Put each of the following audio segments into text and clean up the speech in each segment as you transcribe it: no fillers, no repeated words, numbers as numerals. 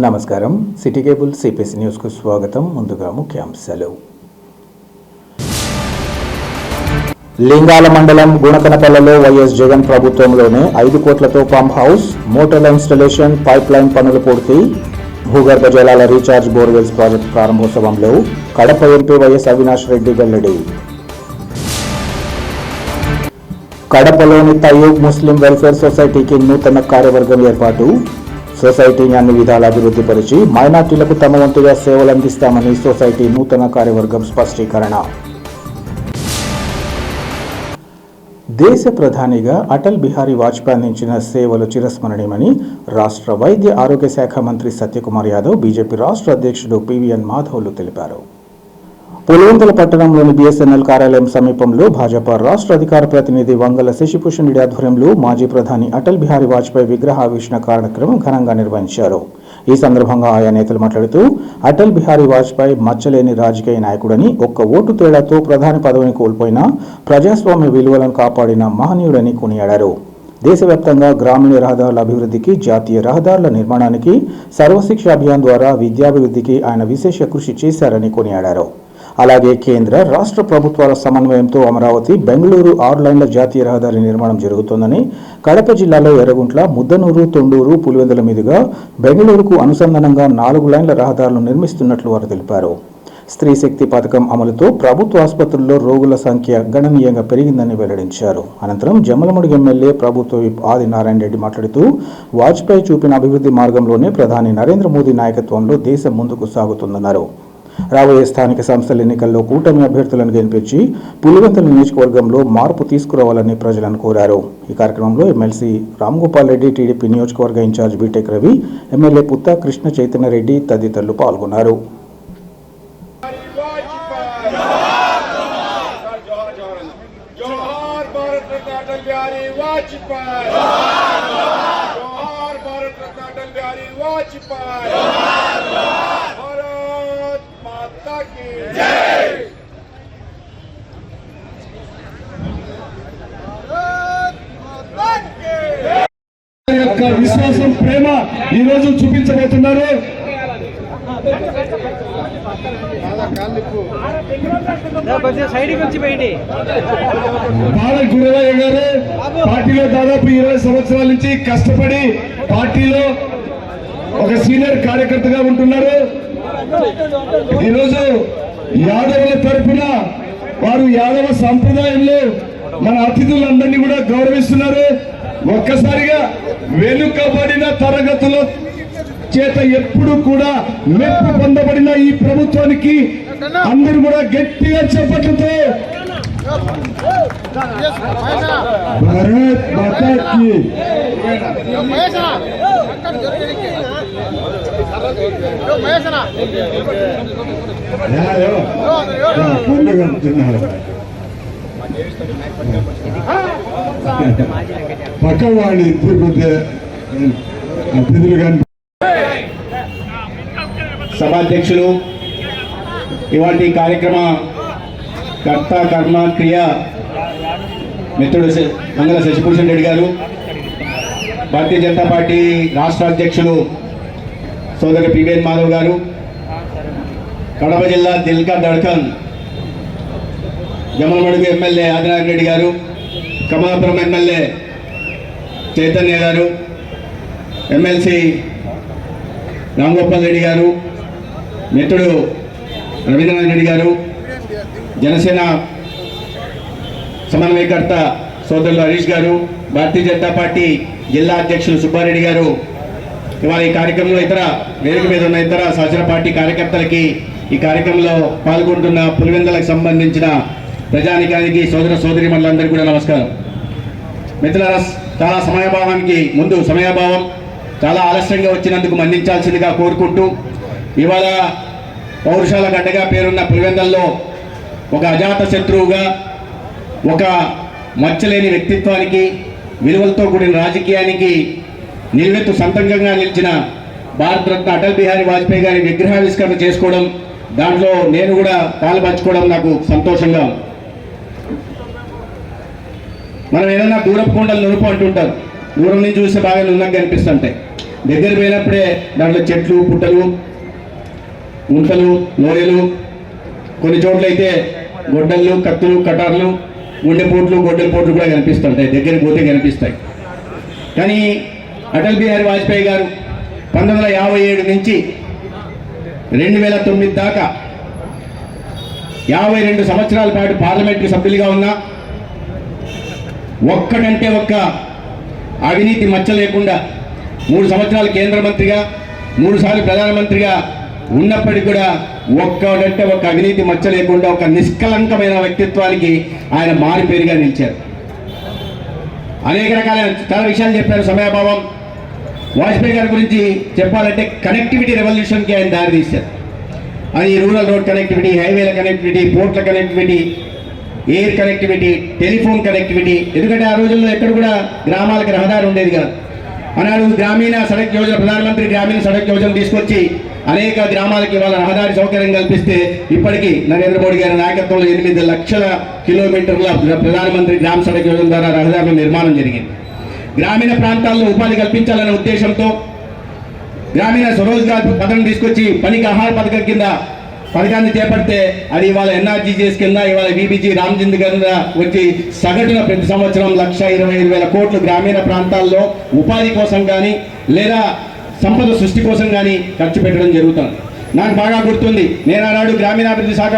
నమస్కారం. City cable CPC న్యూస్కు స్వాగతం. ముందుగా ముఖ్యాంశాలు. లింగాల మండలం గుణకనపల్లిలో వైఎస్ జగన్ ప్రభుత్వంలోనే 5 కోట్లతో పంప్ హౌస్, మోటార్ల ఇన్స్టాలేషన్, పైప్ లైన్ పనులు పూర్తి. భూగర్భ జలాల రీఛార్జ్ బోర్వెల్స్ ప్రాజెక్టు ప్రారంభోత్సవంలో కడప ఎంపీ వైఎస్ అవినాష్ రెడ్డి వెల్లడి. కడపలోని తయూబ్ ముస్లిం వెల్ఫేర్ సొసైటీకి నూతన కార్యవర్గం ఏర్పాటు. సొసైటీని అన్ని విధాల అభివృద్ధిపరిచి మైనార్టీలకు తమ వంతుగా సేవలు అందిస్తామని సొసైటీ నూతన కార్యవర్గం స్పష్టీకరణ. దేశ ప్రధానిగా అటల్ బిహారీ వాజ్పేయి అందించిన సేవలు చిరస్మరణీయమని రాష్ట్ర వైద్య ఆరోగ్య శాఖ మంత్రి సత్యకుమార్ యాదవ్, బీజేపీ రాష్ట్ర అధ్యక్షుడు పివిఎన్ మాధవ్లు తెలిపారు. పులివెందుల పట్టణంలోని బీఎస్ఎన్ఎల్ కార్యాలయం సమీపంలో భాజపా రాష్ట్ర అధికార ప్రతినిధి వంగల శశిభూషణ్ రెడ్డి ఆధ్వర్యంలో మాజీ ప్రధాని అటల్ బిహారీ వాజ్పేయి విగ్రహావిష్కరణ కార్యక్రమం ఘనంగా నిర్వహించారు. ఈ సందర్భంగా ఆయా నేతలు మాట్లాడుతూ అటల్ బిహారీ వాజ్పేయి మచ్చలేని రాజకీయ నాయకుడని, ఒక్క ఓటు తేడాతో ప్రధాని పదవిని కోల్పోయినా ప్రజాస్వామ్య విలువలను కాపాడిన మహనీయుడని కొనియాడారు. దేశవ్యాప్తంగా గ్రామీణ రహదారుల అభివృద్ధికి, జాతీయ రహదారుల నిర్మాణానికి, సర్వశిక్ష అభియాన్ ద్వారా విద్యాభివృద్ధికి ఆయన విశేష కృషి చేశారని కొనియాడారు. అలాగే కేంద్ర, రాష్ట్ర ప్రభుత్వాల సమన్వయంతో అమరావతి, బెంగళూరు 6 లైన్ల జాతీయ రహదారి నిర్మాణం జరుగుతోందని, కడప జిల్లాలో ఎర్రగుంట్ల, ముద్దనూరు, తొండూరు, పులివెందుల మీదుగా బెంగళూరుకు అనుసంధానంగా 4 లైన్ల రహదారులను నిర్మిస్తున్నట్లు వారు తెలిపారు. స్త్రీ శక్తి పథకం అమలుతో ప్రభుత్వ ఆసుపత్రుల్లో రోగుల సంఖ్య గణనీయంగా పెరిగిందని వెల్లడించారు. అనంతరం జమ్మలమడుగు ఎమ్మెల్యే ప్రభుత్వ విప్ ఆది నారాయణ రెడ్డి మాట్లాడుతూ వాజ్పేయి చూపిన అభివృద్ధి మార్గంలోనే ప్రధాని నరేంద్ర మోదీ నాయకత్వంలో దేశం ముందుకు సాగుతుందన్నారు. రాబోయే స్థానిక సంస్థల ఎన్నికల్లో కూటమి అభ్యర్థులను గెలిపించి పులివెందుల నియోజకవర్గంలో మార్పు తీసుకురావాలని ప్రజలను కోరారు. ఈ కార్యక్రమంలో ఎమ్మెల్సీ రామ్గోపాల్ రెడ్డి, టీడీపీ నియోజకవర్గ in-charge BTech Ravi, MLA Putta Krishna Chaitanya Reddy తదితరులు పాల్గొన్నారు. విశ్వాసం, ప్రేమ ఈ రోజు చూపించబోతున్నారు. బాల గురవయ్య గారు పార్టీలో దాదాపు 20 సంవత్సరాల నుంచి కష్టపడి పార్టీలో ఒక సీనియర్ కార్యకర్తగా ఉంటున్నారు. ఈరోజు యాదవుల తరఫున వారు యాదవ సంప్రదాయంలో మన అతిథులందరినీ కూడా గౌరవిస్తున్నారు. ఒక్కసారిగా వెనుకబడిన తరగతుల చేత ఎప్పుడు కూడా మెప్పు పొందబడిన ఈ ప్రభుత్వానికి అందరూ కూడా గట్టిగా చెప్పట్లతో భారత్ మాతాకి పక్కవాళ్ళు తిరుగుతే అతిథులు కానీ సభాధ్యక్షులు, ఇవాటి కార్యక్రమ కర్త కర్మ క్రియ మిత్రుడు మంగళ శశిభూషణ్ రెడ్డి గారు, భారతీయ జనతా పార్టీ రాష్ట్ర అధ్యక్షులు సోదరు పివిఎన్ మాధవ్ గారు, కడప జిల్లా దిల్కా దడ్కన్ జమ్మలమడుగు ఎమ్మెల్యే ఆదినారాయణ రెడ్డి గారు, కమలాపురం ఎమ్మెల్యే చైతన్య గారు, ఎమ్మెల్సీ రామ్గోపాల్ రెడ్డి గారు, మిత్రుడు రవీంద్రనాథ్ రెడ్డి గారు, జనసేన సమన్వయకర్త సోదరులు హరీష్ గారు, భారతీయ జనతా పార్టీ జిల్లా అధ్యక్షులు సుబ్బారెడ్డి గారు, ఇవాళ ఈ కార్యక్రమంలో ఇతర వేదిక మీద ఉన్న ఇతర శాసన పార్టీ కార్యకర్తలకి, ఈ కార్యక్రమంలో పాల్గొంటున్న పులివెందులకు సంబంధించిన ప్రజానికానికి, సోదర సోదరి మండలందరికీ కూడా నమస్కారం. మిత్రులారా, చాలా సమయాభావం చాలా ఆలస్యంగా వచ్చినందుకు మన్నించాల్సిందిగా కోరుకుంటూ, ఇవాళ పౌరుషాల గడ్డగా పేరున్న పులివెందుల్లో ఒక అజాత శత్రువుగా, ఒక మచ్చలేని వ్యక్తిత్వానికి, విలువలతో కూడిన రాజకీయానికి నిలువెత్తు సంతంగంగా నిలిచిన భారతరత్న అటల్ బిహారీ వాజ్పేయి గారి విగ్రహావిష్కరణ చేసుకోవడం, దాంట్లో నేను కూడా పాల్పంచుకోవడం నాకు సంతోషంగా. మనం ఏదైనా దూరపు కొండలు నునుపు అంటుంటారు, దూరం నుంచి చూస్తే బాగా నున్నగా కనిపిస్తుంటాయి. దగ్గర పోయినప్పుడే దాంట్లో చెట్లు పుట్టలు గుంటలు లోయలు కొన్ని చోట్ల అయితే గొడ్డళ్ళు కత్తులు కటార్లు గుండెపోట్లు గొడ్డల పోట్లు కూడా కనిపిస్తుంటాయి, దగ్గరికి పోతే కనిపిస్తాయి. కానీ అటల్ బిహారీ వాజ్పేయి గారు 1957 నుంచి 2009 దాకా 52 సంవత్సరాల పాటు పార్లమెంట్కి సభ్యులుగా ఉన్నా ఒక్కటంటే ఒక్క అవినీతి మచ్చ లేకుండా 3 సంవత్సరాలు కేంద్ర మంత్రిగా 3 సార్లు ప్రధానమంత్రిగా ఉన్నప్పటికీ కూడా ఒక్కడంటే ఒక్క అవినీతి మచ్చ లేకుండా ఒక నిష్కలంకమైన వ్యక్తిత్వానికి ఆయన మారిపేరుగా నిలిచారు. అనేక రకాల చాలా విషయాలు చెప్పారు. సమయాభావం. వాజ్పేయి గారి గురించి చెప్పాలంటే కనెక్టివిటీ రెవల్యూషన్కి ఆయన దారి తీశారు. అది రూరల్ రోడ్ కనెక్టివిటీ, హైవేల కనెక్టివిటీ, పోర్ట్ల connectivity, air connectivity, telephone connectivity. ఎందుకంటే ఆ రోజుల్లో ఎక్కడ కూడా గ్రామాలకు రహదారి ఉండేది కాదు. ఆనాడు గ్రామీణ సడక్ యోజన, ప్రధానమంత్రి గ్రామీణ సడక్ యోజన తీసుకొచ్చి అనేక గ్రామాలకి వాళ్ళ రహదారి సౌకర్యం కల్పిస్తే ఇప్పటికీ నరేంద్ర మోడీ గారి నాయకత్వంలో 8 లక్షల కిలోమీటర్ల ప్రధానమంత్రి గ్రామ సడక్ యోజన ద్వారా రహదారుల నిర్మాణం జరిగింది. గ్రామీణ ప్రాంతాల్లో ఉపాధి కల్పించాలనే ఉద్దేశంతో గ్రామీణ స్వరోజ్గార్ పథకం తీసుకొచ్చి పనికి ఆహార పథకం కింద పథకాన్ని చేపడితే అది ఇవాళ ఎన్ఆర్జీజీఎస్ కింద, ఇవాళ బీబీజీ రామ్జింద్ కింద వచ్చి సగటున ప్రతి సంవత్సరం 1,25,000 కోట్లు గ్రామీణ ప్రాంతాల్లో ఉపాధి కోసం కానీ లేదా సంపద సృష్టి కోసం కానీ ఖర్చు పెట్టడం జరుగుతుంది. నాకు బాగా గుర్తుంది, నేను ఆనాడు గ్రామీణాభివృద్ధి శాఖ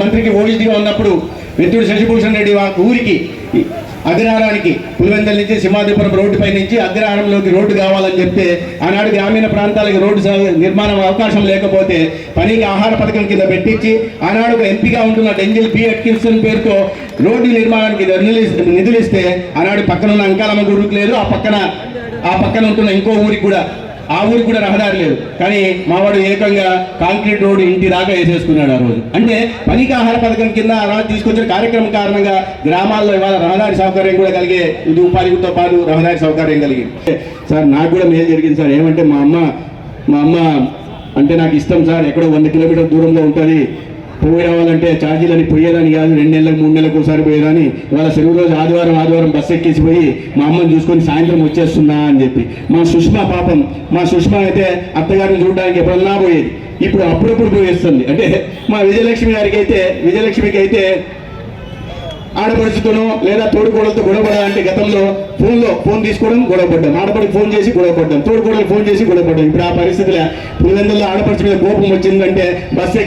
మంత్రికి ఓడిగా ఉన్నప్పుడు వెత్తూరు శశిభూషణ్ రెడ్డి ఊరికి అగ్రహారానికి పులివెందల నుంచి సింహాద్రిపురం రోడ్డుపై నుంచి అగ్రహారంలోకి రోడ్డు కావాలని చెప్తే ఆనాడు గ్రామీణ ప్రాంతాలకు రోడ్డు నిర్మాణం అవకాశం లేకపోతే పనికి ఆహార పథకం కింద పెట్టించి ఆనాడు ఒక ఎంపీగా ఉంటున్న డెంజిల్ పి అట్కిన్సన్ పేరుతో రోడ్డు నిర్మాణానికి నిధులు ఇస్తే ఆనాడు పక్కన ఉన్న అంకాలమ్మ గుడికి లేదు, ఆ పక్కన ఉంటున్న ఇంకో ఊరికి కూడా, ఆ ఊరికి కూడా రహదారి లేదు. కానీ మావాడు ఏకంగా కాంక్రీట్ రోడ్డు ఇంటి దాకా వేసేసుకున్నాడు ఆ రోజు. అంటే పనికి ఆహార పథకం కింద అలా తీసుకొచ్చిన కార్యక్రమం కారణంగా గ్రామాల్లో ఇవాళ రహదారి సౌకర్యం కూడా కలిగే, ఇది ఉపాధితో పాటు రహదారి సౌకర్యం కలిగింది. సార్ నాకు కూడా మేలు జరిగింది సార్. ఏమంటే మా అమ్మ అంటే నాకు ఇష్టం సార్. ఎక్కడో 100 కిలోమీటర్ల దూరంలో ఉంటుంది. పోయి రావాలంటే ఛార్జీలని పోయేదాన్ని కాదు, 2 నెలలకు 3 నెలలకు ఒకసారి పోయేదాన్ని. ఇవాళ సెలవు రోజు ఆదివారం బస్సు ఎక్కేసి పోయి మా అమ్మని చూసుకొని సాయంత్రం వచ్చేస్తున్నా అని చెప్పి. మా సుష్మా అయితే అత్తగారిని చూడడానికి ఎప్పుడన్నా పోయేది, ఇప్పుడు అప్పుడప్పుడు పోయేస్తుంది. అంటే మా విజయలక్ష్మికి అయితే ఆడపడుచుతోనో లేదా తోడుకోడలతో గొడవపడాలంటే గతంలో ఫోన్ తీసుకోవడం గొడవపడ్డాం, ఆడపడికి ఫోన్ చేసి గొడవపడ్డాం, తోడుకోడలు ఫోన్ చేసి గొడవపడ్డాం. ఇప్పుడు ఆ పరిస్థితిలో పులివెందుల్లో ఆడపడుచు మీద కోపం వచ్చిందంటే బస్సు.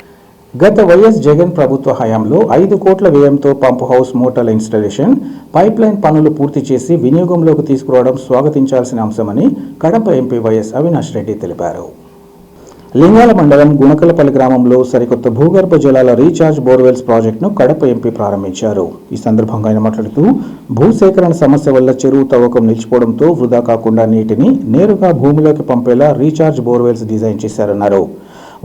గత వైఎస్ జగన్ ప్రభుత్వ హయాంలో 5 కోట్ల వ్యయంతో పంప్ హౌస్ మోటార్ల ఇన్స్టాలేషన్, పైప్ లైన్ పనులు పూర్తి చేసి వినియోగంలోకి తీసుకురావడం స్వాగతించాల్సిన అంశమని కడప ఎంపీ వైఎస్ అవినాష్ రెడ్డి తెలిపారు. లింగాల మండలం గుణకలపల్లి గ్రామంలో సరికొత్త భూగర్భ జలాల రీఛార్జ్ బోర్వెల్స్ ప్రాజెక్టును కడప ఎంపీ ప్రారంభించారు. ఈ సందర్భంగా ఆయన మాట్లాడుతూ భూసేకరణ సమస్య వల్ల చెరువు తవ్వకం నిలిచిపోవడంతో వృధా కాకుండా నీటిని నేరుగా భూమిలోకి పంపేలా రీఛార్జ్ బోర్వెల్స్ డిజైన్ చేశారన్నారు.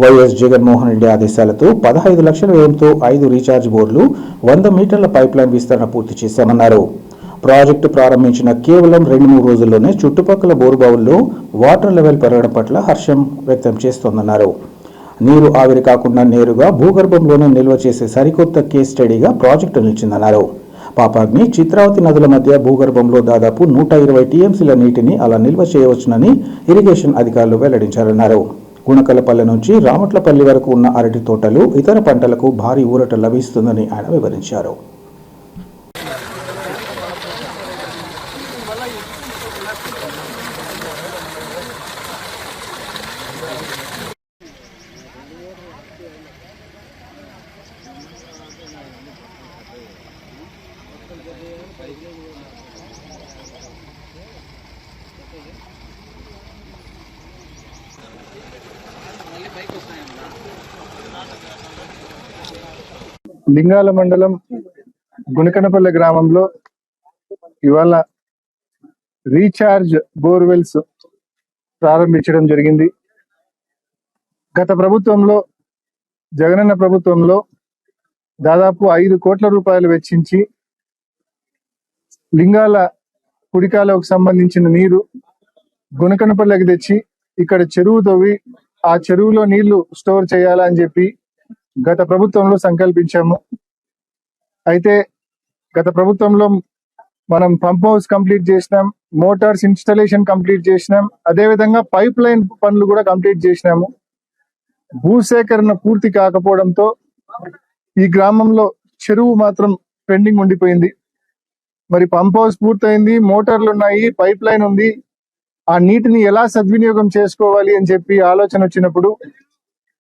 వైఎస్ జగన్మోహన్ రెడ్డి ఆదేశాలతో 15 లక్షల వ్యయంతో 5 రీఛార్జ్ బోర్లు, 100 మీటర్ల పైప్ లైన్ విస్తరణ పూర్తి చేశామన్నారు. ప్రాజెక్టు ప్రారంభించిన కేవలం 2-3 రోజుల్లోనే చుట్టుపక్కల బోరుబావుల్లో వాటర్ లెవెల్ పెరగడం పట్ల హర్షం వ్యక్తం చేస్తోందన్నారు. నీరు ఆవిరి కాకుండా నేరుగా భూగర్భంలోనే నిల్వ చేసే సరికొత్త కేస్ స్టడీగా ప్రాజెక్టు నిలిచిందన్నారు. పాపాగ్ని, చిత్రావతి నదుల మధ్య భూగర్భంలో దాదాపు 120 టీఎంసీల నీటిని అలా నిల్వ చేయవచ్చునని ఇరిగేషన్ అధికారులు వెల్లడించారన్నారు. గుణకలపల్లి నుంచి రామట్లపల్లి వరకు ఉన్న అరటి తోటలు, ఇతర పంటలకు భారీ ఊరట లభిస్తుందని ఆయన వివరించారు. లింగాల మండలం గుణకనపల్లి గ్రామంలో ఇవాళ రీఛార్జ్ బోర్వెల్స్ ప్రారంభించడం జరిగింది. గత ప్రభుత్వంలో, జగనన్న ప్రభుత్వంలో దాదాపు 5 కోట్ల రూపాయలు వెచ్చించి లింగాల కుడికాలకు సంబంధించిన నీరు గుణకనపల్లికి తెచ్చి ఇక్కడ చెరువు తవ్వి ఆ చెరువులో నీళ్లు స్టోర్ చేయాలని చెప్పి గత ప్రభుత్వంలో సంకల్పించాము. అయితే గత ప్రభుత్వంలో మనం పంప్ హౌస్ కంప్లీట్ చేసినాం, మోటార్స్ ఇన్స్టాలేషన్ కంప్లీట్ చేసినాం, అదేవిధంగా పైప్ లైన్ పనులు కూడా కంప్లీట్ చేసినాము. భూసేకరణ పూర్తి కాకపోవడంతో ఈ గ్రామంలో చెరువు మాత్రం పెండింగ్ ఉండిపోయింది. మరి పంప్ హౌస్ పూర్తయింది, మోటార్లు ఉన్నాయి, పైప్ లైన్ ఉంది. ఆ నీటిని ఎలా సద్వినియోగం చేసుకోవాలి అని చెప్పి ఆలోచన వచ్చినప్పుడు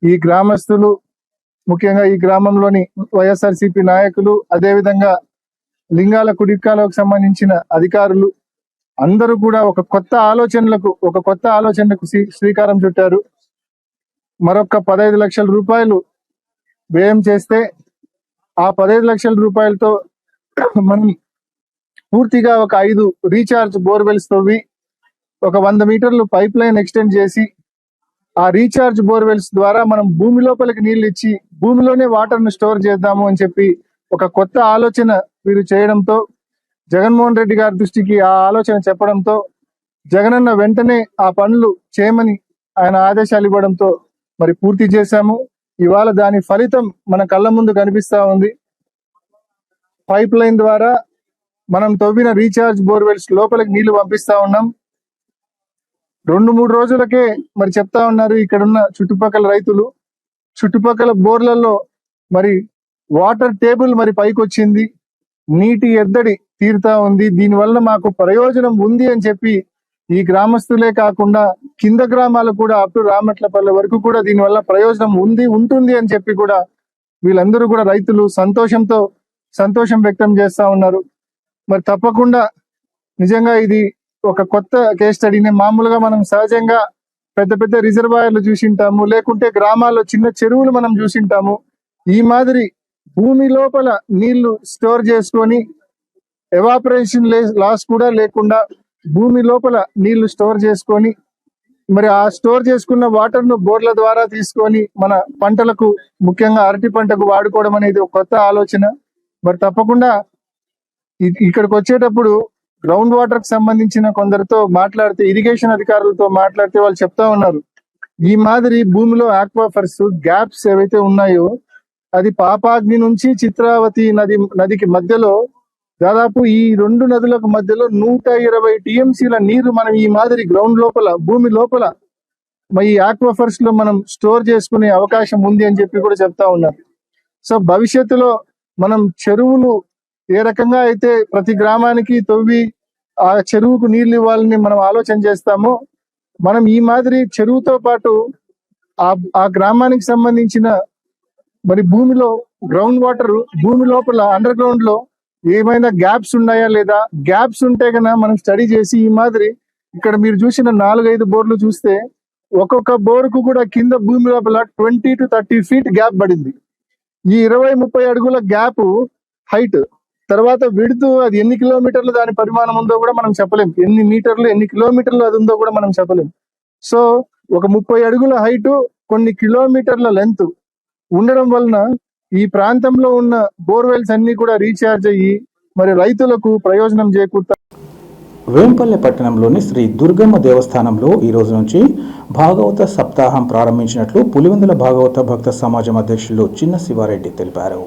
ఈ గ్రామస్తులు, ముఖ్యంగా ఈ గ్రామంలోని వైఎస్ఆర్సీపీ నాయకులు, అదేవిధంగా లింగాల కుడికాలకు సంబంధించిన అధికారులు అందరూ కూడా ఒక కొత్త ఆలోచనలకు శ్రీకారం చుట్టారు. మరొక 15 లక్షల రూపాయలు వ్యయం చేస్తే ఆ 15 లక్షల రూపాయలతో మనం పూర్తిగా ఒక 5 రీఛార్జ్ బోర్వెల్స్ తవ్వి ఒక 100 మీటర్లు పైప్ లైన్ ఎక్స్టెండ్ చేసి ఆ రీఛార్జ్ బోర్వెల్స్ ద్వారా మనం భూమి లోపలికి నీళ్లు ఇచ్చి భూమిలోనే వాటర్ ను స్టోర్ చేద్దాము అని చెప్పి ఒక కొత్త ఆలోచన వీరు చేయడంతో, జగన్మోహన్ రెడ్డి గారి దృష్టికి ఆ ఆలోచన చెప్పడంతో జగనన్న వెంటనే ఆ పనులు చేయమని ఆయన ఆదేశాలు ఇవ్వడంతో మరి పూర్తి చేశాము. ఇవాళ దాని ఫలితం మన కళ్ళ ముందు కనిపిస్తా ఉంది. పైప్ లైన్ ద్వారా మనం తవ్విన రీఛార్జ్ బోర్వెల్స్ లోపలికి నీళ్లు పంపిస్తా ఉన్నాం. 2-3 రోజులకే మరి చెప్తా ఉన్నారు ఇక్కడున్న చుట్టుపక్కల రైతులు. చుట్టుపక్కల బోర్లలో మరి వాటర్ టేబుల్ మరి పైకి వచ్చింది, నీటి ఎద్దడి తీరుతా ఉంది. దీనివల్ల మాకు ప్రయోజనం ఉంది అని చెప్పి ఈ గ్రామస్తులే కాకుండా కింద గ్రామాలు కూడా అప్ టు రామట్లపల్లి వరకు కూడా దీనివల్ల ప్రయోజనం ఉంటుంది అని చెప్పి కూడా వీళ్ళందరూ కూడా రైతులు సంతోషం వ్యక్తం చేస్తా ఉన్నారు. మరి తప్పకుండా నిజంగా ఇది ఒక కొత్త కేస్ స్టడీని. మామూలుగా మనం సహజంగా పెద్ద పెద్ద రిజర్వాయర్లు చూసింటాము, లేకుంటే గ్రామాల్లో చిన్న చెరువులు మనం చూసింటాము. ఈ మాదిరి భూమి లోపల నీళ్లు స్టోర్ చేసుకొని ఎవాపరేషన్ లాస్ కూడా లేకుండా భూమి లోపల నీళ్లు స్టోర్ చేసుకొని మరి ఆ స్టోర్ చేసుకున్న వాటర్ ను బోర్ల ద్వారా తీసుకొని మన పంటలకు, ముఖ్యంగా అరటి పంటకు వాడుకోవడం అనేది ఒక కొత్త ఆలోచన. మరి తప్పకుండా ఇక్కడికి వచ్చేటప్పుడు గ్రౌండ్ వాటర్ కి సంబంధించిన కొందరితో మాట్లాడితే, ఇరిగేషన్ అధికారులతో మాట్లాడితే వాళ్ళు చెప్తా ఉన్నారు, ఈ మాదిరి భూమిలో ఆక్వాఫర్స్ గ్యాప్స్ ఏవైతే ఉన్నాయో అది పాపాగ్ని నుంచి చిత్రావతి నదికి మధ్యలో దాదాపు ఈ 2 నదులకు మధ్యలో 120 టీఎంసీల నీరు మనం ఈ మాదిరి గ్రౌండ్ లోపల, భూమి లోపల ఈ ఆక్వాఫర్స్ లో మనం స్టోర్ చేసుకునే అవకాశం ఉంది అని చెప్పి కూడా చెప్తా ఉన్నారు. సో భవిష్యత్తులో మనం చెరువులు ఏ రకంగా అయితే ప్రతి గ్రామానికి తవ్వి ఆ చెరువుకు నీళ్లు ఇవ్వాలని మనం ఆలోచన చేస్తామో, మనం ఈ మాదిరి చెరువుతో పాటు ఆ గ్రామానికి సంబంధించిన మరి భూమిలో గ్రౌండ్ వాటర్, భూమి లోపల అండర్ గ్రౌండ్ లో ఏమైనా గ్యాప్స్ ఉన్నాయా లేదా, గ్యాప్స్ ఉంటే కన్నా మనం స్టడీ చేసి ఈ మాదిరి ఇక్కడ మీరు చూసిన 4-5 బోర్లు చూస్తే ఒక్కొక్క బోర్కు కూడా కింద భూమి లోపల 20 to 30 ఫీట్ గ్యాప్ పడింది. ఈ 20-30 అడుగుల గ్యాప్ హైట్ తర్వాత విడుతూ అది ఎన్ని కిలోమీటర్లు దాని పరిమాణం ఉందో కూడా మనం చెప్పలేం, ఎన్ని మీటర్లు ఎన్ని కిలోమీటర్లు అది ఉందో కూడా మనం చెప్పలేం. సో ఒక 30 అడుగుల హైట్, కొన్ని కిలోమీటర్ల లెంత్ ఉండడం వలన ఈ ప్రాంతంలో ఉన్న బోర్వెల్స్ అన్ని కూడా రీఛార్జ్ అయ్యి మరి రైతులకు ప్రయోజనం చేకూరుతాయి. వేంపల్లె పట్టణంలోని శ్రీ దుర్గమ్మ దేవస్థానంలో ఈ రోజు నుంచి భాగవత సప్తాహం ప్రారంభించినట్లు పులివెందుల భాగవత భక్త సమాజం అధ్యక్షులు చిన్న శివారెడ్డి తెలిపారు.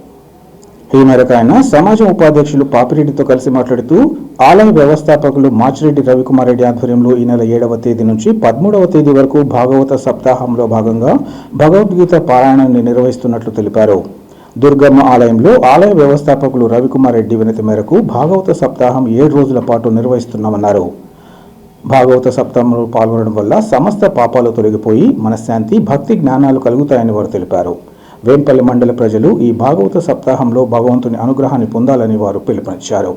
ఈ మేరకు ఆయన సమాజం ఉపాధ్యక్షులు పాపిరెడ్డితో కలిసి మాట్లాడుతూ ఆలయ వ్యవస్థాపకులు మాచిరెడ్డి రవికుమార్ రెడ్డి ఆధ్వర్యంలో ఈ నెల 7వ తేదీ నుంచి 13వ తేదీ వరకు భాగవత సప్తాహంలో భాగంగా భగవద్గీత పారాయణాన్ని నిర్వహిస్తున్నట్లు తెలిపారు. దుర్గమ్మ ఆలయంలో ఆలయ వ్యవస్థాపకులు రవికుమార్ రెడ్డి వినతి మేరకు భాగవత సప్తాహం 7 రోజుల పాటు నిర్వహిస్తున్నామన్నారు. భాగవత సప్తాహంలో పాల్గొనడం వల్ల సమస్త పాపాలు తొలగిపోయి మనశ్శాంతి, భక్తి జ్ఞానాలు కలుగుతాయని వారు తెలిపారు. వేంపల్లి మండల ప్రజలు ఈ భాగవత సప్తాహంలో భగవంతుని అనుగ్రహాన్ని పొందాలని వారు పిలుపునిచ్చారు.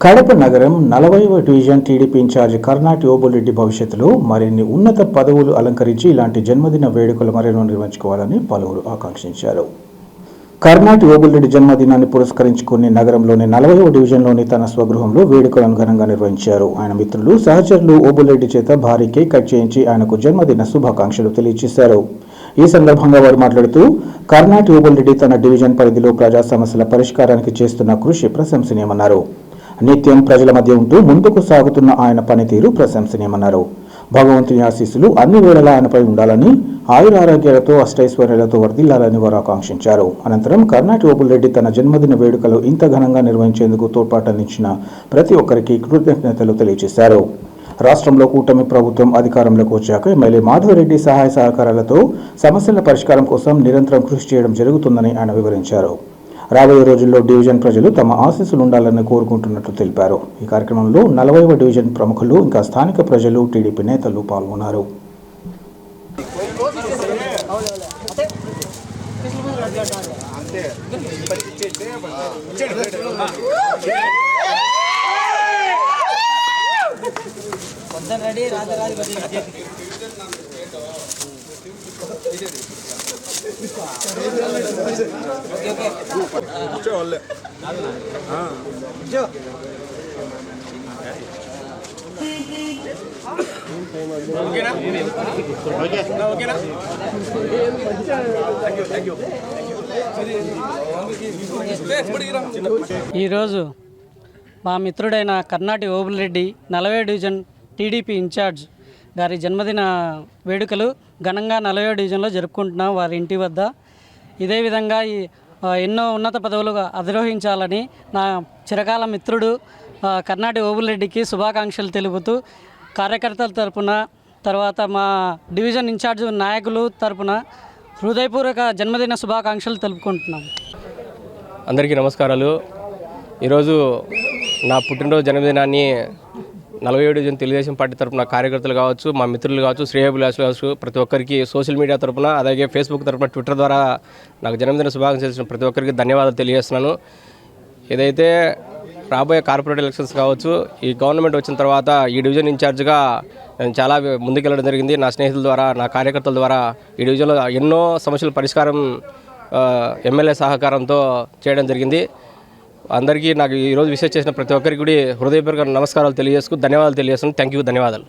కడప నగరం 40వ division TDP incharge Karnati Obulreddy భవిష్యత్తులో మరిన్ని ఉన్నత పదవులు అలంకరించి ఇలాంటి జన్మదిన వేడుకలు మరెన్నో నిర్వహించుకోవాలని పలువురు ఆకాంక్షించారు. కర్నాటి ఓబుల్రెడ్డి జన్మదినాన్ని పురస్కరించుకుని నగరంలోని 40వ డివిజన్లోని తన స్వగృహంలో వేడుకలను ఘనంగా నిర్వహించారు. ఆయన మిత్రులు, సహచరులు ఓబుల్రెడ్డి చేత భారీ కేక్ కట్ చేయించి ఆయనకు జన్మదిన శుభాకాంక్షలు తెలియజేశారు. ఈ సందర్భంగా వారు మాట్లాడుతూ కర్నాటి ఓబుల్రెడ్డి తన డివిజన్ పరిధిలో ప్రజా సమస్యల పరిష్కారానికి చేస్తున్న కృషి ప్రశంసనీయమన్నారు. నిత్యం ప్రజల మధ్య ఉంటూ ముందుకు సాగుతున్న ఆయన పనితీరు ప్రశంసనీయమన్నారు. భగవంతుని ఆశీస్సులు అన్ని వేళలా ఆయనపై ఉండాలని, ఆయురారోగ్యాలతో అష్టైశ్వర్యాలతో వర్ధిల్లాలని వారు ఆకాంక్షించారు. అనంతరం కర్నాటి ఓబుల్రెడ్డి తన జన్మదిన వేడుకలు ఇంత ఘనంగా నిర్వహించేందుకు తోడ్పాటందించిన ప్రతి ఒక్కరికి కృతజ్ఞతలు తెలియజేశారు. రాష్ట్రంలో కూటమి ప్రభుత్వం అధికారంలోకి వచ్చాక ఎమ్మెల్యే మాధవరెడ్డి సహాయ సహకారాలతో సమస్యల పరిష్కారం కోసం నిరంతరం కృషి చేయడం జరుగుతుందని ఆయన వివరించారు. రాబోయే రోజుల్లో డివిజన్ ప్రజలు తమ ఆశీస్సులు ఉండాలని కోరుకుంటున్నట్లు తెలిపారు. ఈ కార్యక్రమంలో 40వ డివిజన్ ప్రముఖులు, ఇంకా స్థానిక ప్రజలు, టీడీపీ నేతలు పాల్గొన్నారు. ఈరోజు మా మిత్రుడైన కర్నాటి ఓబుల్రెడ్డి 40వ డివిజన్ టీడీపీ ఇన్ఛార్జ్ గారి జన్మదిన వేడుకలు ఘనంగా 40వ డివిజన్లో జరుపుకుంటున్నాం వారి ఇంటి వద్ద. ఇదే విధంగా ఎన్నో ఉన్నత పదవులు అధిరోహించాలని నా చిరకాల మిత్రుడు కర్నాటి ఓబుల్రెడ్డికి శుభాకాంక్షలు తెలుపుతూ కార్యకర్తల తరపున, తర్వాత మా డివిజన్ ఇన్ఛార్జ్ నాయకులు తరపున హృదయపూర్వక జన్మదిన శుభాకాంక్షలు తెలుపుకుంటున్నాం. అందరికీ నమస్కారాలు. ఈరోజు నా పుట్టినరోజు జన్మదినాన్ని 40వ డివిజన్ తెలుగుదేశం పార్టీ తరపున కార్యకర్తలు కావచ్చు, మా మిత్రులు కావచ్చు, శ్రేయోభిలాషులు కావచ్చు, ప్రతి ఒక్కరికి సోషల్ మీడియా తరపున, అలాగే ఫేస్బుక్ తరపున, ట్విట్టర్ ద్వారా నాకు జన్మదిన శుభాకాంక్షలు చేసిన ప్రతి ఒక్కరికి ధన్యవాదాలు తెలియజేస్తున్నాను. ఏదైతే రాబోయే కార్పొరేట్ ఎలక్షన్స్ కావచ్చు, ఈ గవర్నమెంట్ వచ్చిన తర్వాత ఈ డివిజన్ ఇన్ఛార్జ్గా నేను చాలా ముందుకెళ్ళడం జరిగింది. నా స్నేహితుల ద్వారా, నా కార్యకర్తల ద్వారా ఈ డివిజన్లో ఎన్నో సమస్యల పరిష్కారం ఎమ్మెల్యే సహకారంతో చేయడం జరిగింది. అందరికీ నాకు ఈరోజు విషయం చేసిన ప్రతి ఒక్కరికి కూడా హృదయపూర్వక నమస్కారాలు తెలియజేసుకు ధన్యవాదాలు తెలియజేస్తున్నాను. థ్యాంక్ యూ, ధన్యవాదాలు.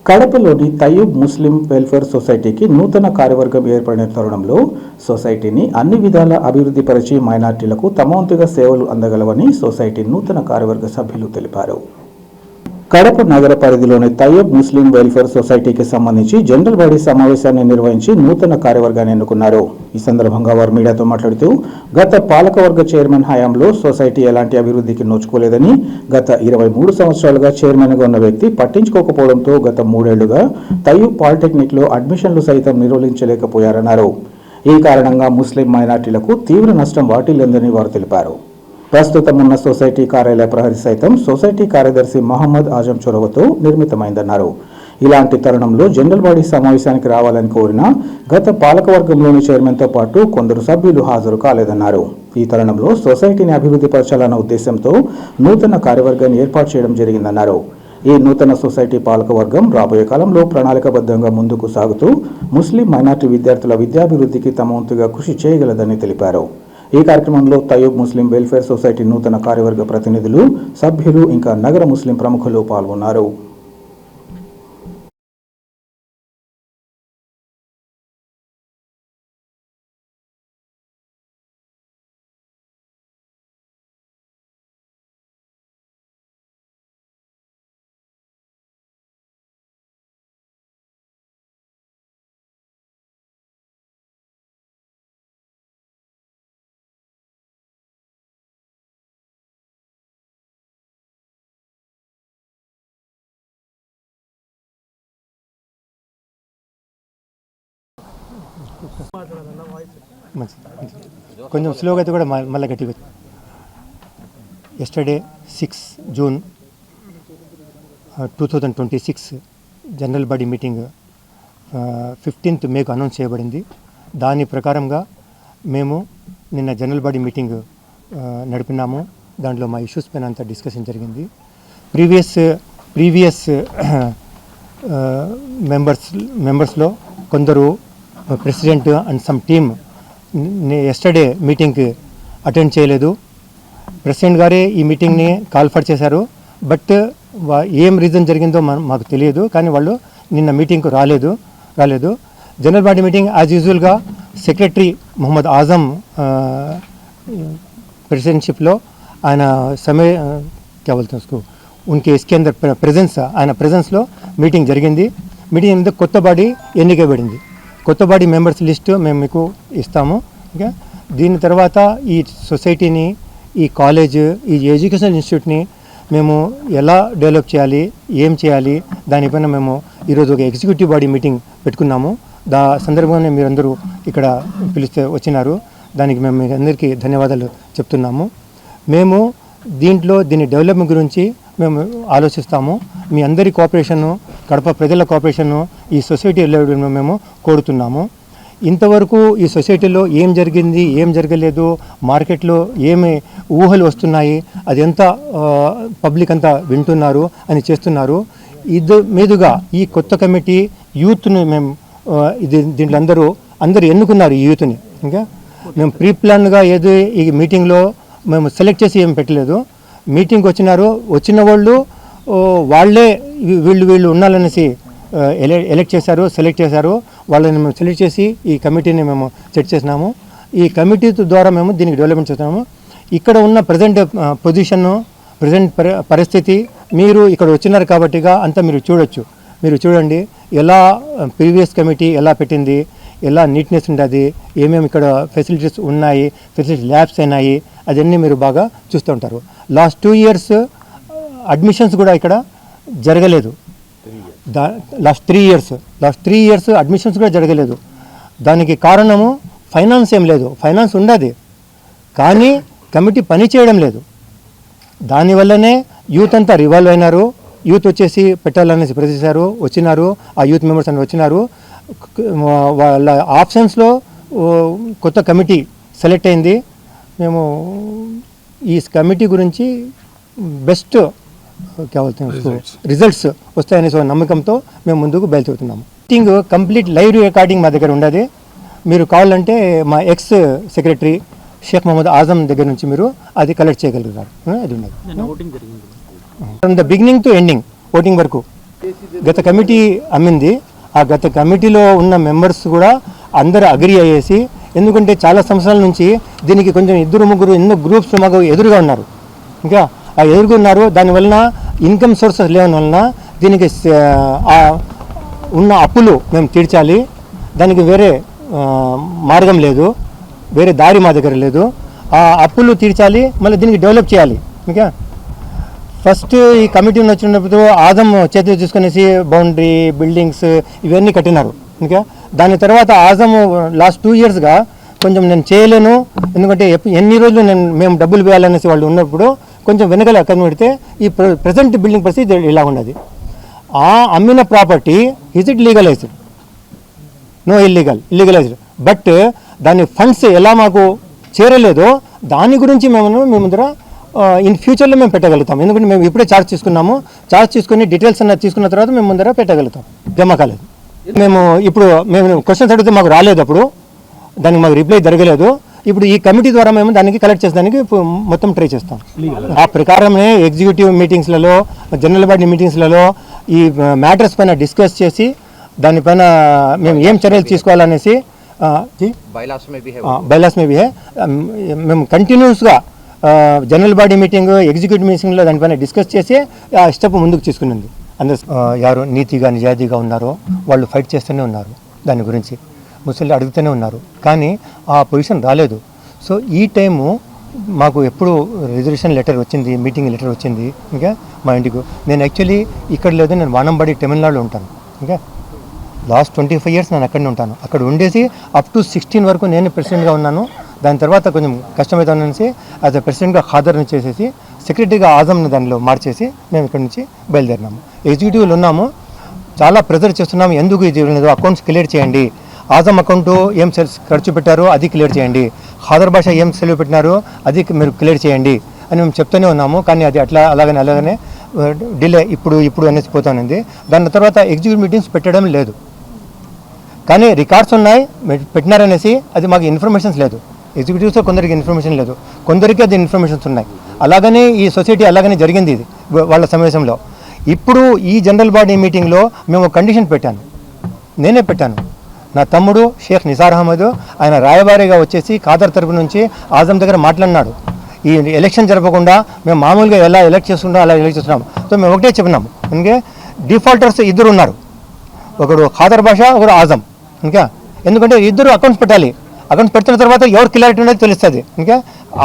కడపలోని తయ్యూబ్ ముస్లిం వెల్ఫేర్ సొసైటీకి నూతన కార్యవర్గం ఏర్పడిన తరుణంలో సొసైటీని అన్ని విధాల అభివృద్ధిపరిచి మైనార్టీలకు తమ వంతుగా సేవలు అందగలవని సొసైటీ నూతన కార్యవర్గ సభ్యులు తెలిపారు. కడప నగర పరిధిలోని తయ్యూబ్ ముస్లిం వెల్ఫేర్ సొసైటీకి సంబంధించి జనరల్ బాడీ సమావేశాన్ని నిర్వహించి నూతన కార్యవర్గాన్ని ఎన్నుకున్నారు. ఈ సందర్భంగా వారు మీడియాతో మాట్లాడుతూ గత పాలకవర్గ చైర్మన్ హయాంలో సొసైటీ ఎలాంటి అభివృద్ధికి నోచుకోలేదని, గత 23 సంవత్సరాలుగా చైర్మన్గా ఉన్న వ్యక్తి పట్టించుకోకపోవడంతో గత 3 ఏళ్లుగా తయ్యూబ్ పాలిటెక్నిక్లో అడ్మిషన్లు సైతం నిర్వహించలేకపోయారన్నారు. ఈ కారణంగా ముస్లిం మైనార్టీలకు తీవ్ర నష్టం వాటిల్లిందని వారు తెలిపారు. ప్రస్తుతం ఉన్న సొసైటీ కార్యాలయ ప్రహరీ సైతం సొసైటీ కార్యదర్శి మహమ్మద్ ఆజం చొరవతో నిర్మితమైందన్నారు. ఇలాంటి తరుణంలో జనరల్ బాడీ సమావేశానికి రావాలని కోరినా గత పాలకవర్గంలోని చైర్మన్తో పాటు కొందరు సభ్యులు హాజరు కాలేదన్నారు. ఈ తరుణంలో సొసైటీని అభివృద్ధి పరచాలన్న ఉద్దేశంతో నూతన కార్యవర్గాన్ని ఏర్పాటు చేయడం జరిగిందన్నారు. ఈ నూతన సొసైటీ పాలకవర్గం రాబోయే కాలంలో ప్రణాళికాబద్ధంగా ముందుకు సాగుతూ ముస్లిం మైనార్టీ విద్యార్థుల విద్యాభివృద్ధికి తమ వంతుగా కృషి చేయగలదని తెలిపారు. ఈ కార్యక్రమంలో తయ్యూబ్ ముస్లిం వెల్ఫేర్ సొసైటీ నూతన కార్యవర్గ ప్రతినిధులు, సభ్యులు, ఇంకా నగర ముస్లిం ప్రముఖులు పాల్గొన్నారు. కొంచెం స్లోగా అయితే కూడా మళ్ళీ గట్టిగా. Yesterday 6 June 2026 general body meeting 15th మేకు అనౌన్స్ చేయబడింది. దాని ప్రకారంగా మేము నిన్న జనరల్ బాడీ మీటింగ్ నడిపినాము. దాంట్లో మా ఇష్యూస్ పైన అంతా డిస్కషన్ జరిగింది. ప్రీవియస్ మెంబర్స్లో కొందరు president and some team yesterday మీటింగ్కి అటెండ్ చేయలేదు. ప్రెసిడెంట్ గారే ఈ మీటింగ్ని కాల్ఫర్ చేశారు. బట్ ఏం రీజన్ జరిగిందో మాకు తెలియదు, కానీ వాళ్ళు నిన్న మీటింగ్కు రాలేదు. జనరల్ బాడీ మీటింగ్ యాజ్ యూజువల్గా సెక్రటరీ మొహమ్మద్ ఆజం ప్రెసిడెంట్షిప్లో ఆయన समय क्या बोलते हैं उसको उनके इसके अंदर प्रेजेंस ఆయన ప్రెజెన్స్లో మీటింగ్ జరిగింది. మీటింగ్ మీద కొత్త బాడీ ఎన్నికబడింది. కొత్త బాడీ మెంబర్స్ లిస్టు మేము మీకు ఇస్తాము. ఓకే, దీని తర్వాత ఈ సొసైటీని, ఈ కాలేజ్, ఈ ఎడ్యుకేషనల్ ఇన్స్టిట్యూట్ని మేము ఎలా డెవలప్ చేయాలి, ఏం చేయాలి, దానిపైన మేము ఈరోజు ఒక ఎగ్జిక్యూటివ్ బాడీ మీటింగ్ పెట్టుకున్నాము. సందర్భంగానే మీరందరూ ఇక్కడ పిలిస్తే వచ్చినారు. దానికి మేము మీ అందరికీ ధన్యవాదాలు చెప్తున్నాము. మేము దీని డెవలప్మెంట్ గురించి మేము ఆలోచిస్తాము. మీ అందరి కోఆపరేషను, కడప ప్రజల కోఆపరేషను ఈ సొసైటీ లెవెల్లో మేము కోరుతున్నాము. ఇంతవరకు ఈ సొసైటీలో ఏం జరిగింది, ఏం జరగలేదు, మార్కెట్లో ఏమి ఊహలు వస్తున్నాయి, అది ఎంత పబ్లిక్ అంతా వింటున్నారు అని చేస్తున్నారు. మీదుగా ఈ కొత్త కమిటీ యూత్ని మేము దీంట్లో అందరూ ఎన్నుకున్నారు ఈ యూత్ని. ఇంకా మేము ప్రీ ప్లాన్గా ఏదో ఈ మీటింగ్లో మేము సెలెక్ట్ చేసి ఏం పెట్టలేదు. మీటింగ్కి వచ్చిన వాళ్ళు వాళ్ళే వీళ్ళు ఉండాలనేసి సెలెక్ట్ చేశారు. వాళ్ళని మేము సెలెక్ట్ చేసి ఈ కమిటీని మేము సెట్ చేసినాము. ఈ కమిటీ ద్వారా మేము దీనికి డెవలప్మెంట్ చేస్తున్నాము. ఇక్కడ ఉన్న ప్రజెంట్ పొజిషను, ప్రజెంట్ పరిస్థితి మీరు ఇక్కడ వచ్చినారు కాబట్టిగా అంతా మీరు చూడండి ఎలా ప్రీవియస్ కమిటీ ఎలా పెట్టింది, ఎలా నీట్నెస్ ఉంటుంది, ఏమేమి ఇక్కడ ఫెసిలిటీస్ ఉన్నాయి, ఫెసిలిటీ ల్యాబ్స్ అయినాయి, అదన్నీ మీరు బాగా చూస్తూ ఉంటారు. లాస్ట్ 2 years అడ్మిషన్స్ కూడా ఇక్కడ జరగలేదు. లాస్ట్ 3 years అడ్మిషన్స్ కూడా జరగలేదు. దానికి కారణము ఫైనాన్స్ ఏం లేదు. ఫైనాన్స్ ఉండదు, కానీ కమిటీ పని చేయడం లేదు. దానివల్లనే యూత్ అంతా రివాల్వ్ అయినారు. యూత్ వచ్చేసి పెట్టాలనేసి ప్రతిసారు వచ్చినారు. ఆ యూత్ మెంబర్స్ అని వచ్చినారు. వాళ్ళ ఆప్షన్స్లో కొత్త కమిటీ సెలెక్ట్ అయింది. మేము ఈ కమిటీ గురించి బెస్ట్ రిజల్ట్స్ వస్తాయనే నమ్మకంతో మేము ముందుకు బయలుదేరుతున్నాము. మీటింగ్ కంప్లీట్ లైవ్ రికార్డింగ్ మా దగ్గర ఉండదు. మీరు కావాలంటే మా ఎక్స్ సెక్రటరీ షేక్ మొహమ్మద్ ఆజం దగ్గర నుంచి మీరు అది కలెక్ట్ చేయగలుగుతారు. అది ఉన్నది from the beginning to ending voting వరకు. గత కమిటీ అమ్మింది. ఆ గత కమిటీలో ఉన్న మెంబర్స్ కూడా అందరూ అగ్రి అయ్యేసి, ఎందుకంటే చాలా సంవత్సరాల నుంచి దీనికి కొంచెం 2-3 ఎన్నో గ్రూప్స్ మాకు ఎదురుగా ఉన్నారు. ఇంకా ఆ ఎదుర్కొన్నారు. దానివలన ఇన్కమ్ సోర్సెస్ లేని వలన దీనికి ఉన్న అప్పులు మేము తీర్చాలి. దానికి వేరే మార్గం లేదు, వేరే దారి మా దగ్గర లేదు. ఆ అప్పులు తీర్చాలి, మళ్ళీ దీనికి డెవలప్ చేయాలి. ఇంకా ఫస్ట్ ఈ కమిటీని వచ్చినప్పుడు ఆదం చేతిలో తీసుకునేసి బౌండరీ, బిల్డింగ్స్ ఇవన్నీ కట్టినారు. ఇంకా దాని తర్వాత ఆజం లాస్ట్ 2 yearsగా కొంచెం నేను చేయలేను, ఎందుకంటే ఎన్ని రోజులు మేము డబ్బులు వేయాలనేసి వాళ్ళు ఉన్నప్పుడు కొంచెం వెనకాల అక్కడ పెడితే ఈ ప్రజెంట్ బిల్డింగ్ పరిస్థితి ఇలా ఉన్నది. ఆ అమ్మిన property is it legalized? No illegalized. But దాని ఫండ్స్ ఎలా మాకు చేరలేదో దాని గురించి మేము ముందర ఇన్ ఫ్యూచర్లో మేము పెట్టగలుగుతాం. ఎందుకంటే మేము ఇప్పుడే ఛార్జ్ తీసుకుని డీటెయిల్స్ అన్న తీసుకున్న తర్వాత మేము ముందర పెట్టగలుగుతాం. జమ కాలేదు. మేము క్వశ్చన్స్ అడిగితే మాకు రాలేదు, అప్పుడు దానికి మాకు రిప్లై జరగలేదు. ఇప్పుడు ఈ కమిటీ ద్వారా మేము దానికి కలెక్ట్ చేసేదానికి మొత్తం ట్రై చేస్తాం. ఆ ప్రకారమే ఎగ్జిక్యూటివ్ మీటింగ్స్లలో, జనరల్ బాడీ మీటింగ్స్లలో ఈ మ్యాటర్స్ పైన డిస్కస్ చేసి దానిపైన మేము ఏం చర్యలు తీసుకోవాలనేసి బైలాస్ మే బి హై మేము కంటిన్యూస్గా జనరల్ బాడీ మీటింగ్, ఎగ్జిక్యూటివ్ మీటింగ్లో దానిపైన డిస్కస్ చేసి ఆ స్టెప్ ముందుకు తీసుకునింది. అందరు ఎవరు నీతిగా నిజాయితీగా ఉన్నారో వాళ్ళు ఫైట్ చేస్తూనే ఉన్నారు. దాని గురించి ముసలి అడుగుతూనే ఉన్నారు, కానీ ఆ పొజిషన్ రాలేదు. సో ఈ టైము మాకు ఎప్పుడు రిజర్వేషన్ లెటర్ వచ్చింది, మీటింగ్ లెటర్ వచ్చింది. ఇంకా మా ఇంటికి నేను యాక్చువల్లీ ఇక్కడ లేదు, నేను వానంబడి తమిళనాడులో ఉంటాను. ఇంకా లాస్ట్ 25 years నేను అక్కడనే ఉంటాను. అక్కడ ఉండేసి అప్ టు 16 వరకు నేను ప్రెసిడెంట్గా ఉన్నాను. దాని తర్వాత కొంచెం కష్టమవుతాననేసి యాజ్ అ ప్రెసిడెంట్గా ఖాదర్ని చేసేసి సెక్రటరీగా ఆజంని దానిలో మార్చేసి మేము ఇక్కడ నుంచి బయలుదేరినాము. ఎగ్జిక్యూటివ్లు ఉన్నాము, చాలా ప్రెజర్ చేస్తున్నాము. ఎందుకు ఇది లేదు, అకౌంట్స్ క్లియర్ చేయండి, ఆజం అకౌంట్ ఏం ఖర్చు పెట్టారో అది క్లియర్ చేయండి, ఖాదర్ భాష ఏం సెలవు పెట్టినారో అది మీరు క్లియర్ చేయండి అని మేము చెప్తూనే ఉన్నాము. కానీ అది అలాగనే డిలే ఇప్పుడు అనేసి పోతానండి. దాని తర్వాత ఎగ్జిక్యూటివ్ మీటింగ్స్ పెట్టడం లేదు. కానీ రికార్డ్స్ ఉన్నాయి పెట్టినారనేసి అది మాకు ఇన్ఫర్మేషన్స్ లేదు. ఎగ్జిక్యూటివ్స్లో కొందరికి ఇన్ఫర్మేషన్ లేదు, కొందరికి అది ఇన్ఫర్మేషన్స్ ఉన్నాయి. అలాగనే ఈ సొసైటీ అలాగనే జరిగింది ఇది వాళ్ళ సమావేశంలో. ఇప్పుడు ఈ జనరల్ బాడీ మీటింగ్లో మేము కండిషన్ పెట్టాను, నేనే పెట్టాను. నా తమ్ముడు షేక్ నిసార్ అహ్మద్ ఆయన రాయబారిగా వచ్చేసి ఖాదర్ తరపు నుంచి ఆజం దగ్గర మాట్లాడినాడు. ఈ ఎలక్షన్ జరపకుండా మేము మామూలుగా ఎలా ఎలక్ట్ చేసుకుంటాం అలా ఎలక్ట్ చేస్తున్నాము. సో మేము ఒకటే చెప్పినాము, అందుకే డిఫాల్టర్స్ ఇద్దరు ఉన్నారు, ఒకడు ఖాదర్ భాష, ఒకడు ఆజం. ఇంకా ఎందుకంటే ఇద్దరు అకౌంట్స్ పెట్టాలి. అకౌంట్స్ పెట్టిన తర్వాత ఎవరు క్లారిటీ అనేది తెలుస్తుంది. ఇంకా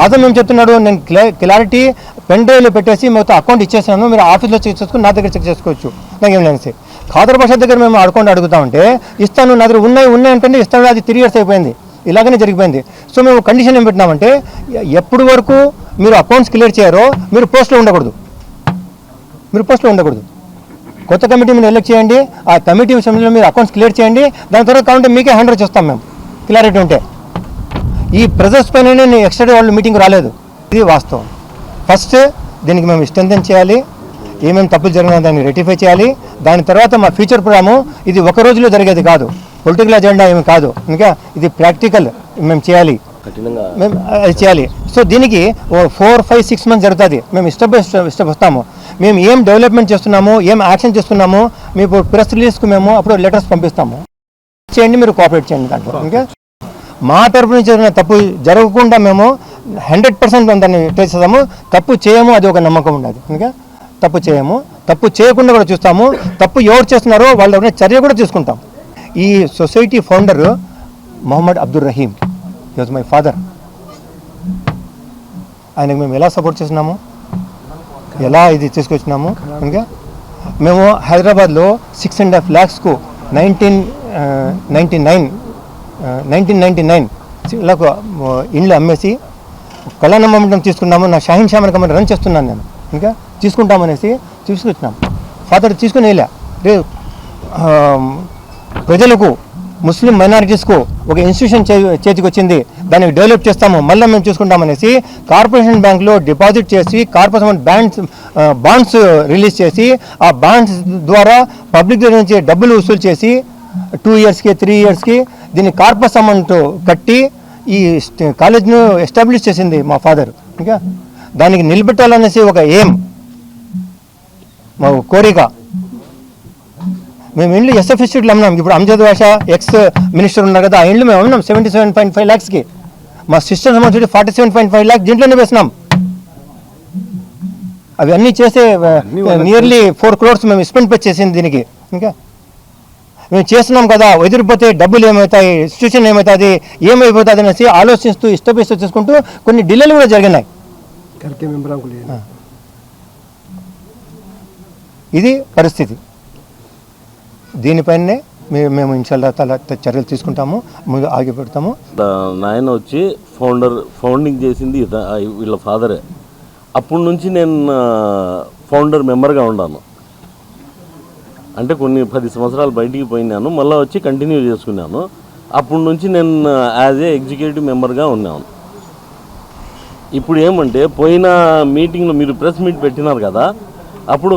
ఆజం ఏం చెప్తున్నాడు, నేను క్లారిటీ పెన్ డ్రైవ్లో పెట్టేసి మొత్తం అకౌంట్ ఇచ్చేసాను, మీరు ఆఫీస్లో చెక్ చేసుకుని నా దగ్గర చెక్ చేసుకోవచ్చు, నాకేం లేనిసి. ఖాదర్ భాష దగ్గర మేము అడుగుతామంటే ఇస్తాను, నా దగ్గర ఉన్నాయి అంటే ఇస్తాను. అది 3 years అయిపోయింది, ఇలాగనే జరిగిపోయింది. సో మేము కండిషన్ ఏం పెట్టినామంటే ఎప్పుడు వరకు మీరు అకౌంట్స్ క్లియర్ చేయరో మీరు పోస్ట్లో ఉండకూడదు. కొత్త కమిటీ మీరు ఎలక్ట్ చేయండి, ఆ కమిటీ విషయంలో మీరు అకౌంట్స్ క్లియర్ చేయండి, దాని తర్వాత కావాలంటే మీకే హ్యాండ్ ఓవర్ చేస్తాం మేము క్లారిటీ ఉంటే. ఈ ప్రెజర్స్ పైన నేను ఎక్స్ట్రా వాళ్ళు మీటింగ్ రాలేదు, ఇది వాస్తవం. ఫస్ట్ దీనికి మేము స్ట్రెంథెన్ చేయాలి, ఏమేమి తప్పులు జరిగినా దాన్ని రెక్టిఫై చేయాలి. దాని తర్వాత మా ఫ్యూచర్ ప్రోగ్రాము ఇది ఒక రోజులో జరిగేది కాదు, పొలిటికల్ అజెండా ఏమి కాదు, ఇంకా ఇది ప్రాక్టికల్ మేము చేయాలి, మేము అది చేయాలి. సో దీనికి 4, 5, 6 months జరుగుతుంది. మేము స్టెప్ వస్తాము, మేము ఏం డెవలప్మెంట్ చేస్తున్నాము, ఏం యాక్షన్ చేస్తున్నాము, మీకు ప్రెస్ రిలీజ్కి మేము అప్పుడు లెటర్స్ పంపిస్తాము. చేయండి, మీరు కోఆపరేట్ చేయండి దాంట్లో. ఇంకా మా తరపు నుంచి తప్పు జరగకుండా మేము 100% దాన్ని చేస్తాము. తప్పు చేయము, అది ఒక నమ్మకం ఉండదు. ఇంకా తప్పు చేయము, తప్పు చేయకుండా కూడా చూస్తాము. తప్పు ఎవరు చేస్తున్నారో వాళ్ళ దగ్గర చర్య కూడా తీసుకుంటాం. ఈ society founder Mohammed Abdul Rahim, he was my father. ఆయనకు మేము ఎలా సపోర్ట్ చేస్తున్నాము, ఎలా ఇది తీసుకొచ్చినాము. ఇంకా మేము హైదరాబాద్లో 6.5 lakhsకు 1999 ఇండ్లు అమ్మేసి కళ్యాణ మండపం తీసుకున్నాము. నా షాహీన్ షామన్ కమిటీ రన్ చేస్తున్నాను నేను. ఇంకా తీసుకుంటామనేసి తీసుకొచ్చినాం. ఫాదర్ తీసుకుని వెళ్ళా, ప్రజలకు ముస్లిం మైనారిటీస్కు ఒక ఇన్స్టిట్యూషన్ చేతికి వచ్చింది, దానికి డెవలప్ చేస్తాము, మళ్ళీ మేము చూసుకుంటామనేసి కార్పొరేషన్ బ్యాంక్లో డిపాజిట్ చేసి కార్పొరేషన్ బాండ్స్ రిలీజ్ చేసి ఆ బాండ్స్ ద్వారా పబ్లిక్ దగ్గర నుంచి డబ్బులు వసూలు చేసి 2 yearsకి 3 yearsకి దీన్ని కార్పస్ అమౌంట్ కట్టి ఈ కాలేజ్ను ఎస్టాబ్లిష్ చేసింది మా ఫాదర్. ఇంకా దానికి నిలబెట్టాలనేసి ఒక ఎయిమ్, మా కోరిక. మేము ఇండ్లు SF ఇన్స్టిట్యూట్లో అమ్మినాం. ఇప్పుడు అమ్జద్ భాష ఎక్స్ మినిస్టర్ ఉన్నారు కదా, ఆ ఇండ్లు మేము అమ్మినాం 77.5 lakhsకి. మా సిస్టర్స్ అమౌంట్ 47.5 lakhs దీంట్లోనే వేసినాం. అవి అన్నీ చేసే నియర్లీ 4 crores మేము స్పెండ్ చేసింది దీనికి. ఇంకా మేము చేస్తున్నాం కదా, ఎదిరిపోతే డబ్బులు ఏమవుతాయి, ఇన్స్టిట్యూషన్ ఏమవుతుంది, ఏమైపోతుంది అనేసి ఆలోచిస్తూ ఇష్టపిస్తూ చేసుకుంటూ కొన్ని డిలేలు కూడా జరిగినాయి. ఇది పరిస్థితి. దీనిపైనే మేము ఇన్షాల్లా చర్యలు తీసుకుంటాము, ముందు ఆగి పెడతాము. నాయన వచ్చి ఫౌండింగ్ చేసింది వీళ్ళ ఫాదరే. అప్పటి నుంచి నేను ఫౌండర్ మెంబర్గా ఉన్నాను. అంటే కొన్ని 10 సంవత్సరాలు బయటికి పోయినాను, మళ్ళీ వచ్చి కంటిన్యూ చేసుకున్నాను. అప్పటి నుంచి నేను యాజ్ ఏ ఎగ్జిక్యూటివ్ మెంబర్గా ఉన్నాను. ఇప్పుడు ఏమంటే పోయిన మీటింగ్లో మీరు ప్రెస్ మీట్ పెట్టినారు కదా, అప్పుడు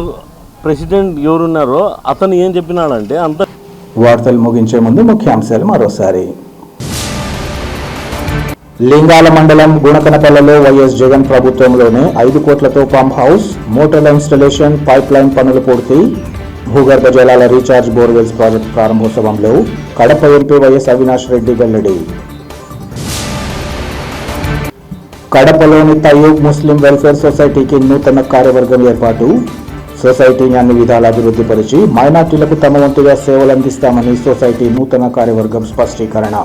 ప్రెసిడెంట్ ఎవరున్నారో అతను ఏం చెప్పినాడంటే అంత. వార్తలు ముగించే ముందు ముఖ్యాంశాలు మరోసారి. లింగాల మండలం గుణకనపల్లిలో వైఎస్ జగన్ ప్రభుత్వంలోనే 5 కోట్లతో పంప్ హౌస్, మోటార్ల ఇన్స్టలేషన్, పైప్ లైన్ పనులు పూర్తి. భూగర్భ జలాల రీఛార్జ్ బోర్వెల్స్ ప్రాజెక్టు ప్రారంభోత్సవంలో కడప ఎంపీ వైఎస్ అవినాష్ రెడ్డి వెల్లడి. కడపలోని తయూబ్ ముస్లిం వెల్ఫేర్ సొసైటీకి నూతన కార్యవర్గం ఏర్పాటు. సొసైటీని అన్ని విధాల అభివృద్ధిపరిచి మైనార్టీలకు తమ వంతుగా సేవలు అందిస్తామని సొసైటీ నూతన కార్యవర్గం స్పష్టీకరణ.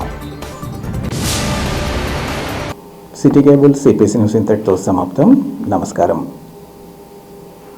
సిటీ కేబుల్ CPC న్యూస్ ఇంతటితో సమాప్తం. నమస్కారం.